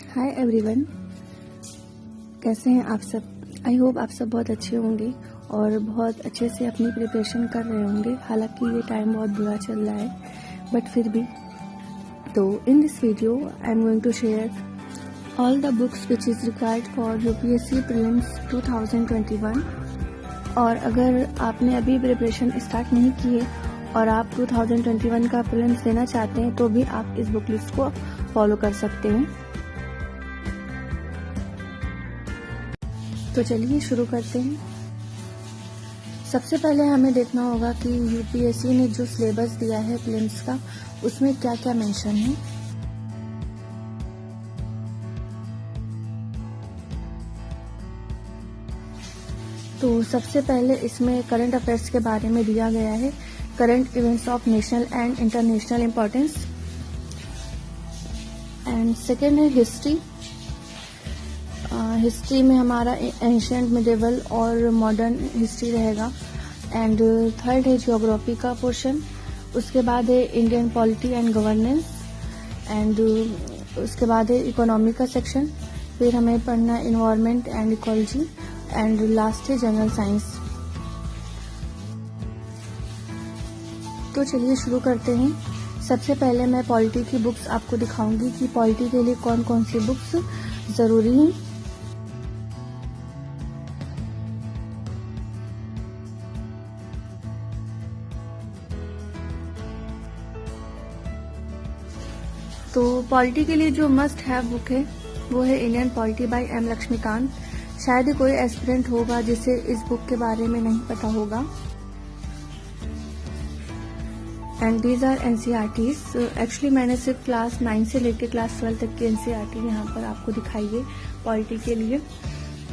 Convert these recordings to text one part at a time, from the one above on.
Hi everyone, कैसे हैं आप सब। आई होप आप सब बहुत अच्छे होंगे और बहुत अच्छे से अपनी प्रिपरेशन कर रहे होंगे। हालांकि ये टाइम बहुत बुरा चल रहा है, बट फिर भी। तो in this video I am going to share all the books which is required for UPSC prelims 2021। और अगर आपने अभी प्रिपरेशन स्टार्ट नहीं की है और आप 2021 का प्रीलिम्स देना चाहते हैं तो भी आप इस बुक लिस्ट को फॉलो कर सकते हैं। तो चलिए शुरू करते हैं। सबसे पहले हमें देखना होगा कि यूपीएससी ने जो सिलेबस दिया है प्रीलिम्स का, उसमें क्या क्या मेंशन है। तो सबसे पहले इसमें करंट अफेयर्स के बारे में दिया गया है, current events of national and international importance. And second है हिस्ट्री। हिस्ट्री में हमारा एंशिएंट, मिडिवल और मॉडर्न हिस्ट्री रहेगा। एंड थर्ड है ज्योग्राफी का पोर्शन। उसके बाद है Indian polity and governance. And उसके बाद है इकोनॉमी का सेक्शन। फिर हमें पढ़ना है environment and ecology. And last है जनरल साइंस। तो चलिए शुरू करते हैं। सबसे पहले मैं पॉलिटी की बुक्स आपको दिखाऊंगी कि पॉलिटी के लिए कौन कौन सी बुक्स ज़रूरी हैं। तो पॉलिटी के लिए जो मस्ट हैव बुक है वो है Indian polity by M Laxmikanth. शायद ही कोई एस्पिरेंट होगा जिसे इस बुक के बारे में नहीं पता होगा। And these are NCERTs. Actually मैंने सिर्फ क्लास 9 से लेकर क्लास 12 तक की एनसीईआरटी यहाँ पर आपको दिखाई है पॉलिटी के लिए।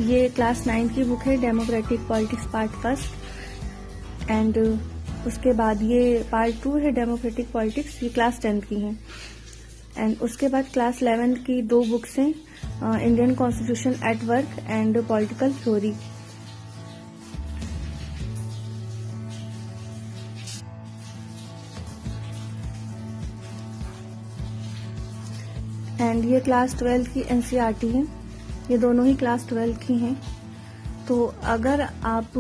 ये क्लास 9 की बुक है, democratic politics part first. And उसके बाद ये पार्ट 2 है डेमोक्रेटिक पॉलिटिक्स, ये क्लास 10 की है। एंड उसके बाद क्लास 11 की 2 बुक्स हैं, Indian constitution at work and political theory. And ये क्लास 12 की एनसीईआरटी है। ये दोनों ही क्लास 12 की हैं। तो अगर आप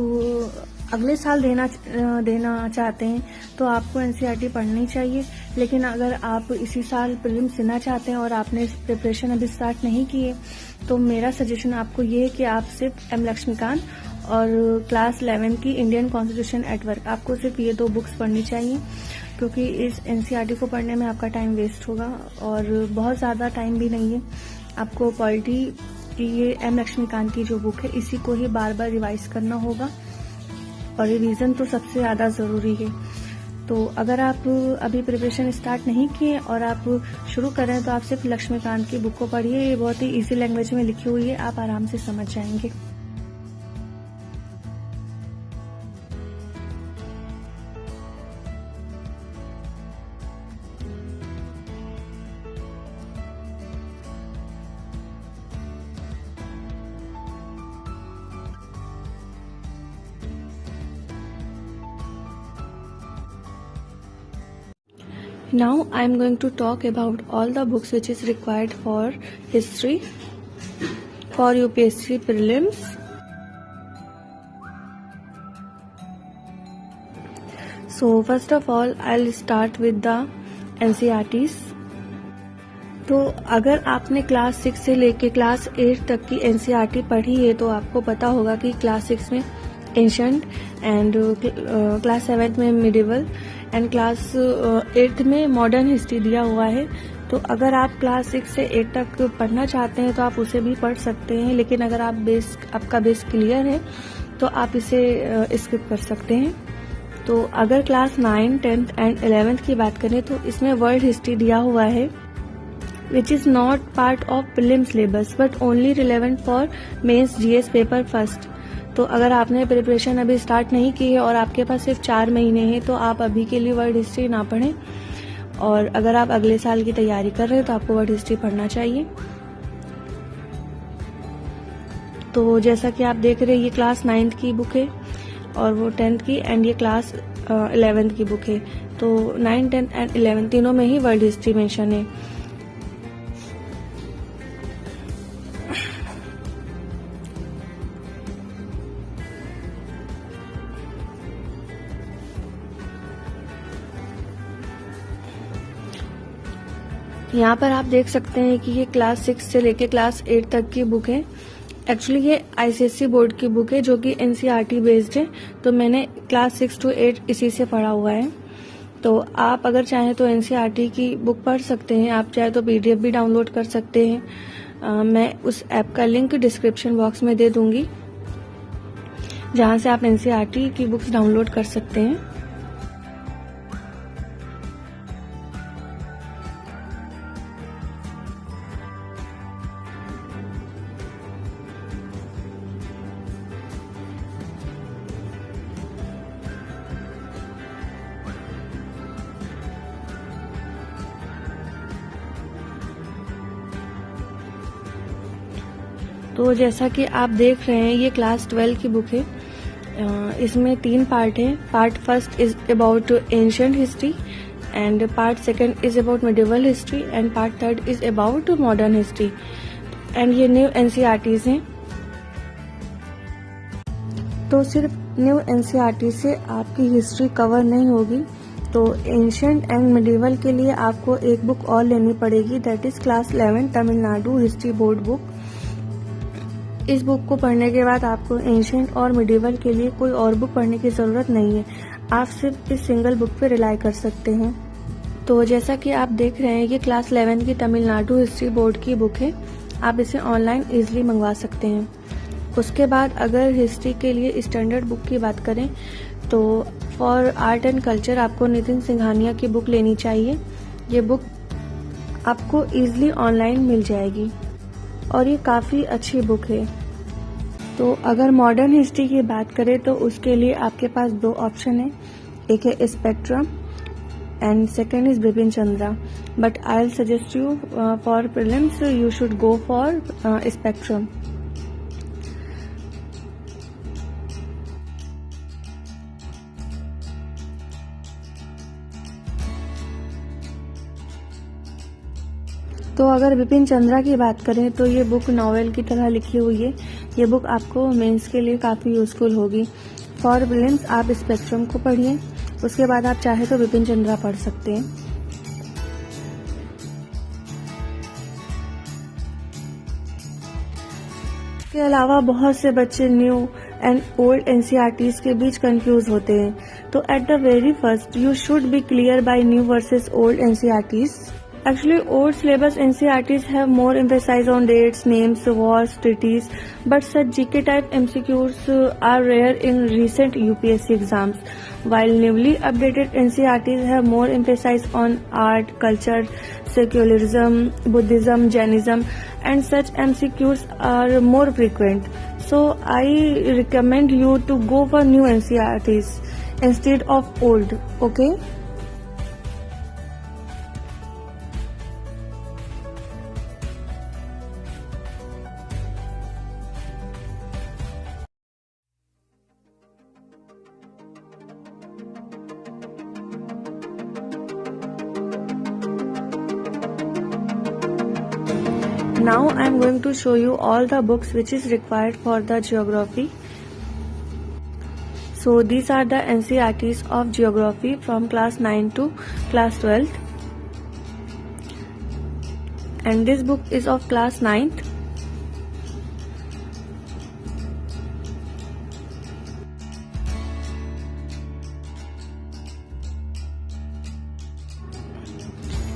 अगले साल देना चाहते हैं तो आपको एनसीईआरटी पढ़नी चाहिए। लेकिन अगर आप इसी साल प्रीलिम्स देना चाहते हैं और आपने प्रिपरेशन अभी स्टार्ट नहीं की है तो मेरा सजेशन आपको ये है कि आप सिर्फ एम लक्ष्मीकांत और क्लास 11 की इंडियन कॉन्स्टिट्यूशन एट वर्क, आपको सिर्फ ये 2 बुक्स पढ़नी चाहिए। क्योंकि इस एनसीईआरटी को पढ़ने में आपका टाइम वेस्ट होगा और बहुत ज़्यादा टाइम भी नहीं है। आपको पॉलिटी की ये एम लक्ष्मीकांत की जो बुक है इसी को ही बार बार रिवाइज करना होगा और रिवीजन तो सबसे ज़्यादा ज़रूरी है। तो अगर आप अभी प्रिपरेशन स्टार्ट नहीं किए और आप शुरू करें तो आप सिर्फ लक्ष्मीकांत की बुक को पढ़िए। ये बहुत ही इजी लैंग्वेज में लिखी हुई है, आप आराम से समझ जाएंगे। Now I am going to talk about all the books which is required for history for UPSC prelims. So first of all I'll start with the NCERTs. तो अगर आपने क्लास 6 से लेके क्लास 8 तक की एनसीईआरटी पढ़ी है तो आपको पता होगा कि क्लास 6 में एंशिएंट एंड क्लास 7 में मिडिवल एंड क्लास 8 में मॉडर्न हिस्ट्री दिया हुआ है। तो अगर आप क्लास 6 से 8 तक पढ़ना चाहते हैं तो आप उसे भी पढ़ सकते हैं। लेकिन अगर आपका बेस क्लियर है तो आप इसे स्किप कर सकते हैं। तो अगर क्लास 9, 10th एंड 11th की बात करें तो इसमें वर्ल्ड हिस्ट्री दिया हुआ है which is not part of prelim syllabus but only relevant for mains GS paper first। तो अगर आपने प्रिपरेशन अभी स्टार्ट नहीं की है और आपके पास सिर्फ 4 महीने हैं तो आप अभी के लिए वर्ल्ड हिस्ट्री ना पढ़ें। और अगर आप अगले साल की तैयारी कर रहे हैं तो आपको वर्ल्ड हिस्ट्री पढ़ना चाहिए। तो जैसा कि आप देख रहे हैं ये क्लास 9th की बुक है और वो 10th की, एंड ये क्लास 11th की बुक है। तो 9, 10 एंड 11 तीनों में ही वर्ल्ड हिस्ट्री मेंशन है। यहाँ पर आप देख सकते हैं कि ये क्लास 6 से लेके क्लास 8 तक की बुक है। एक्चुअली ये आईसीएसई बोर्ड की बुक है जो कि एनसीईआरटी बेस्ड है, तो मैंने क्लास 6 to 8 इसी से पढ़ा हुआ है। तो आप अगर चाहें तो एनसीईआरटी की बुक पढ़ सकते हैं, आप चाहे तो पीडीएफ भी डाउनलोड कर सकते हैं। मैं उस ऐप का लिंक डिस्क्रिप्शन बॉक्स में दे दूंगी, जहां से आप एनसीईआरटी की बुक्स डाउनलोड कर सकते हैं। तो जैसा कि आप देख रहे हैं, ये क्लास 12 की बुक है। इसमें 3 पार्ट हैं। Part first is about ancient history, and part second is about medieval history, and part third is about modern history. And ये न्यू एनसीईआरटीज हैं। तो सिर्फ न्यू एनसीईआरटी से आपकी हिस्ट्री कवर नहीं होगी, तो एंशिएंट एंड मिडिवल के लिए आपको एक बुक और लेनी पड़ेगी, that is class 11 Tamil Nadu history board book. इस बुक को पढ़ने के बाद आपको एंशिएंट और मिडिवल के लिए कोई और बुक पढ़ने की जरूरत नहीं है, आप सिर्फ इस सिंगल बुक पे रिलाई कर सकते हैं। तो जैसा कि आप देख रहे हैं, ये क्लास 11 की तमिलनाडु हिस्ट्री बोर्ड की बुक है। आप इसे ऑनलाइन इजीली मंगवा सकते हैं। उसके बाद अगर हिस्ट्री के लिए स्टैंडर्ड बुक की बात करें तो फॉर आर्ट एंड कल्चर आपको नितिन सिंघानिया की बुक लेनी चाहिए। ये बुक आपको इजीली ऑनलाइन मिल जाएगी और ये काफी अच्छी बुक है। तो अगर मॉडर्न हिस्ट्री की बात करें तो उसके लिए आपके पास 2 ऑप्शन है, एक है spectrum and second is Bipin Chandra, but I will suggest you for prelims you should go for spectrum. तो अगर बिपिन चंद्रा की बात करें तो ये बुक नॉवेल की तरह लिखी हुई है। ये बुक आपको मेंस के लिए काफ़ी यूजफुल होगी। फॉर प्रीलिम्स आप स्पेक्ट्रम को पढ़िए, उसके बाद आप चाहे तो बिपिन चंद्रा पढ़ सकते हैं। इसके अलावा बहुत से बच्चे न्यू एंड ओल्ड एनसीईआरटीज के बीच कंफ्यूज होते हैं, तो at the very first you should be clear by new versus old NCERTs. Actually, old syllabus NCERTs have more emphasis on dates, names, wars, treaties, but such GK type MCQs are rare in recent UPSC exams, while newly updated NCERTs have more emphasis on art, culture, secularism, Buddhism, Jainism, and such MCQs are more frequent. So I recommend you to go for new NCERTs instead of old, okay? Now I am going to show you all the books which is required for the geography. So these are the NCERTs of geography from class 9 to class 12th. And this book is of class 9th.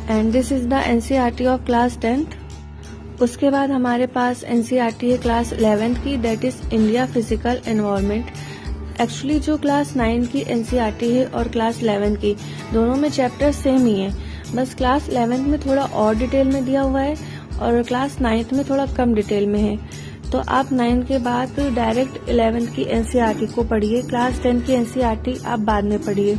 And this is the NCERT of class 10th. उसके बाद हमारे पास NCERT है class 11 की, that is India physical environment. Actually जो class 9 की NCERT है और class 11 की, दोनों में चैप्टर सेम ही है, बस क्लास 11 में थोड़ा और डिटेल में दिया हुआ है और क्लास 9 में थोड़ा कम डिटेल में है। तो आप 9 के बाद डायरेक्ट 11 की एनसीईआरटी को पढ़िए, क्लास 10 की एनसीईआरटी आप बाद में पढ़िए।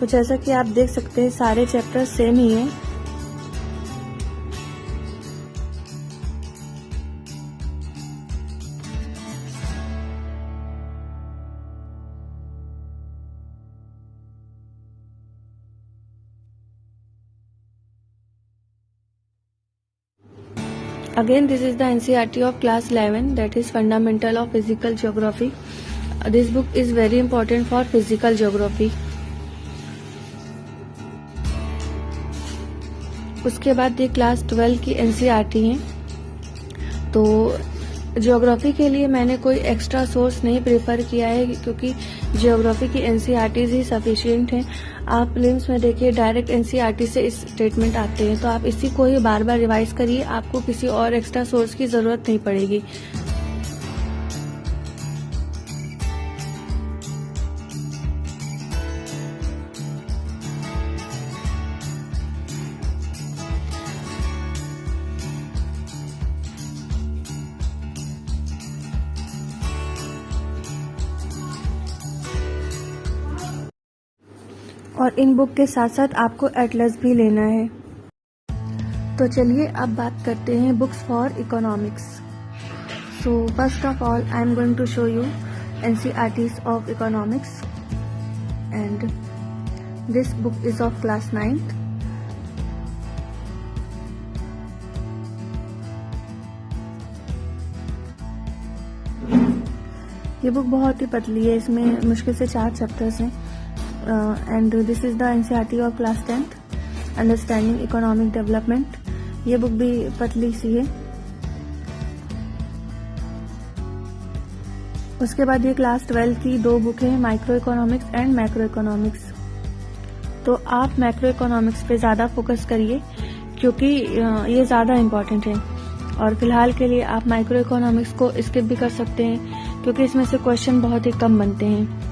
तो जैसा कि आप देख सकते हैं सारे चैप्टर सेम ही हैं। Again, this is the NCERT of class 11, that is Fundamental of Physical Geography. This book is very important for physical geography. उसके बाद ये क्लास 12 की एनसीईआरटी है। तो ज्योग्राफी के लिए मैंने कोई एक्स्ट्रा सोर्स नहीं प्रेफर किया है, क्योंकि ज्योग्राफी की एनसीईआरटीज ही सफिशिएंट हैं। आप प्रीलिम्स में देखिए डायरेक्ट एनसीईआरटी से इस स्टेटमेंट आते हैं, तो आप इसी को ही बार बार रिवाइज करिए, आपको किसी और एक्स्ट्रा सोर्स की जरूरत नहीं पड़ेगी। और इन बुक के साथ साथ आपको एटलस भी लेना है। तो चलिए अब बात करते हैं books for economics. So first of all I am going to show you NCERTs of economics and this book is of class 9th। ये बुक बहुत ही पतली है, इसमें मुश्किल से 4 चैप्टर्स हैं। And this is the NCERT of class 10th, understanding economic development. ये book भी पतली सी है। उसके बाद ये क्लास 12 की 2 बुक है, micro economics and macro economics. तो आप मैक्रो इकोनॉमिक्स पे ज्यादा फोकस करिए, क्योंकि ये ज्यादा इम्पोर्टेंट है। और फिलहाल के लिए आप माइक्रो इकोनॉमिक्स को स्किप भी कर सकते हैं, क्योंकि इसमें से क्वेश्चन बहुत ही कम बनते हैं।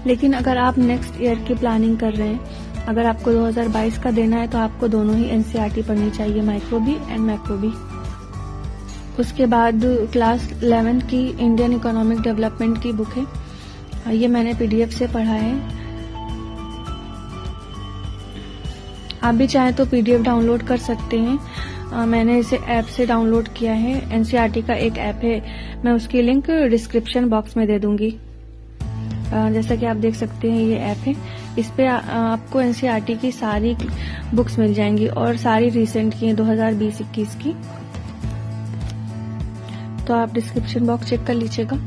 लेकिन अगर आप नेक्स्ट ईयर की प्लानिंग कर रहे हैं, अगर आपको 2022 का देना है, तो आपको दोनों ही एनसीईआरटी पढ़नी चाहिए, माइक्रो भी एंड मैक्रो भी। उसके बाद क्लास 11 की इंडियन इकोनॉमिक डेवलपमेंट की बुक है। ये मैंने पीडीएफ से पढ़ा है। आप भी चाहें तो पीडीएफ डाउनलोड कर सकते हैं। मैंने इसे ऐप से डाउनलोड किया है। एनसीईआरटी का एक ऐप है, मैं उसकी लिंक डिस्क्रिप्शन बॉक्स में दे दूंगी। जैसा कि आप देख सकते हैं ये ऐप है, इस पे आपको एनसीईआरटी की सारी बुक्स मिल जाएंगी और सारी रिसेंट की 2020-21 की। तो आप डिस्क्रिप्शन बॉक्स चेक कर लीजिएगा।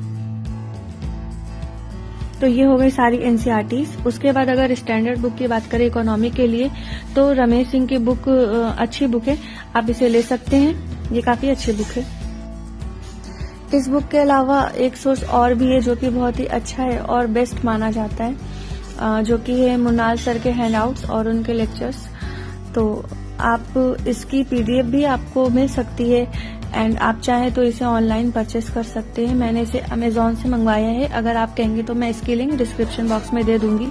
तो ये हो गई सारी एनसीईआरटीज। उसके बाद अगर स्टैंडर्ड बुक की बात करें इकोनॉमी के लिए, तो रमेश सिंह की बुक अच्छी बुक है, आप इसे ले सकते हैं, ये काफी अच्छी बुक है। इस बुक के अलावा एक सोर्स और भी है जो कि बहुत ही अच्छा है और बेस्ट माना जाता है, जो कि है मुन्नाल सर के हैंडआउट्स और उनके लेक्चर्स। तो आप इसकी पीडीएफ भी आपको मिल सकती है एंड आप चाहें तो इसे ऑनलाइन परचेस कर सकते हैं। मैंने इसे अमेजॉन से मंगवाया है, अगर आप कहेंगे तो मैं इसकी लिंक डिस्क्रिप्शन बॉक्स में दे दूंगी।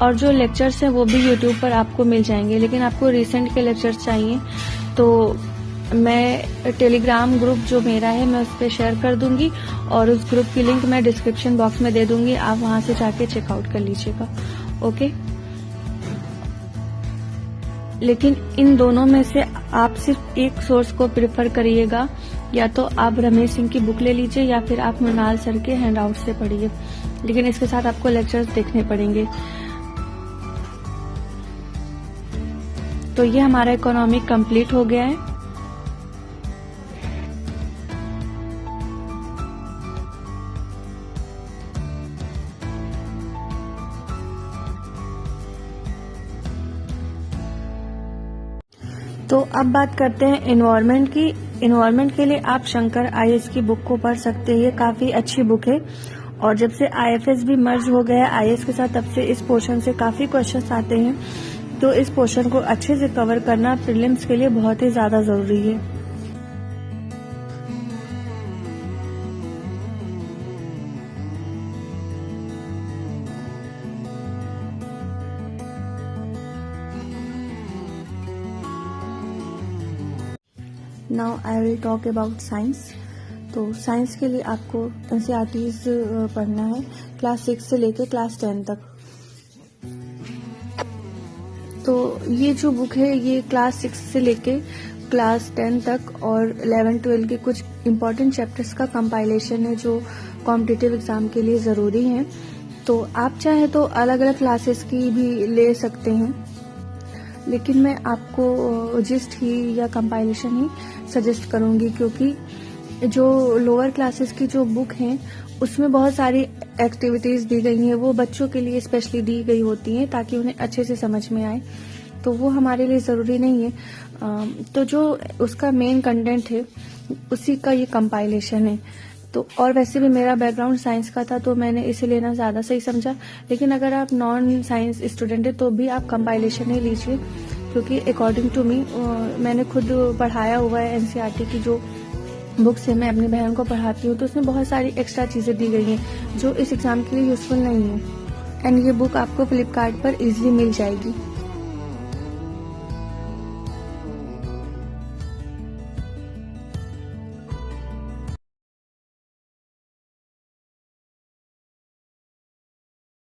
और जो लेक्चर्स हैं वो भी यूट्यूब पर आपको मिल जाएंगे, लेकिन आपको रिसेंट के लेक्चर्स चाहिए तो मैं टेलीग्राम ग्रुप जो मेरा है मैं उस पर शेयर कर दूंगी और उस ग्रुप की लिंक मैं डिस्क्रिप्शन बॉक्स में दे दूंगी, आप वहां से जाके चेकआउट कर लीजिएगा। ओके, लेकिन इन दोनों में से आप सिर्फ एक सोर्स को प्रेफर करिएगा, या तो आप रमेश सिंह की बुक ले लीजिए या फिर आप मुन्नाल सर के हैंडआउट से पढ़िए, लेकिन इसके साथ आपको लेक्चर्स देखने पड़ेंगे। तो ये हमारा इकोनॉमिक कंप्लीट हो गया है। तो अब बात करते हैं एनवायरनमेंट की। एनवायरनमेंट के लिए आप शंकर आईएएस की बुक को पढ़ सकते हैं, ये काफी अच्छी बुक है। और जब से आईएफएस भी मर्ज हो गया आईएएस के साथ, तब से इस पोर्शन से काफी क्वेश्चंस आते हैं। तो इस पोर्शन को अच्छे से कवर करना प्रीलिम्स के लिए बहुत ही ज्यादा जरूरी है। Now I will talk about science. तो साइंस के लिए आपको एनसीईआरटीज पढ़ना है क्लास 6 से लेके क्लास 10 तक। तो ये जो बुक है ये क्लास 6 से लेके क्लास 10 तक और 11-12 के कुछ इम्पोर्टेंट चैप्टर्स का कंपाइलेशन है जो कॉम्पिटिटिव एग्जाम के लिए ज़रूरी है। तो आप चाहे तो अलग अलग क्लासेस की भी ले सकते हैं। लेकिन मैं आपको जिस्ट ही या कंपाइलेशन ही सजेस्ट करूँगी, क्योंकि जो लोअर क्लासेस की जो बुक हैं उसमें बहुत सारी एक्टिविटीज़ दी गई हैं, वो बच्चों के लिए स्पेशली दी गई होती हैं ताकि उन्हें अच्छे से समझ में आए, तो वो हमारे लिए ज़रूरी नहीं है। तो जो उसका मेन कंटेंट है उसी का ये कंपाइलेशन है। तो और वैसे भी मेरा बैकग्राउंड साइंस का था तो मैंने इसे लेना ज़्यादा सही समझा, लेकिन अगर आप नॉन साइंस स्टूडेंट है तो भी आप कंपाइलेशन ही लीजिए, क्योंकि अकॉर्डिंग टू मी मैंने खुद पढ़ाया हुआ है एनसीईआरटी की जो बुक्स है, मैं अपनी बहन को पढ़ाती हूँ, तो उसमें बहुत सारी एक्स्ट्रा चीज़ें दी गई हैं जो इस एग्ज़ाम के लिए यूज़फुल नहीं है। एंड ये बुक आपको फ्लिपकार्ट पर ईजिली मिल जाएगी।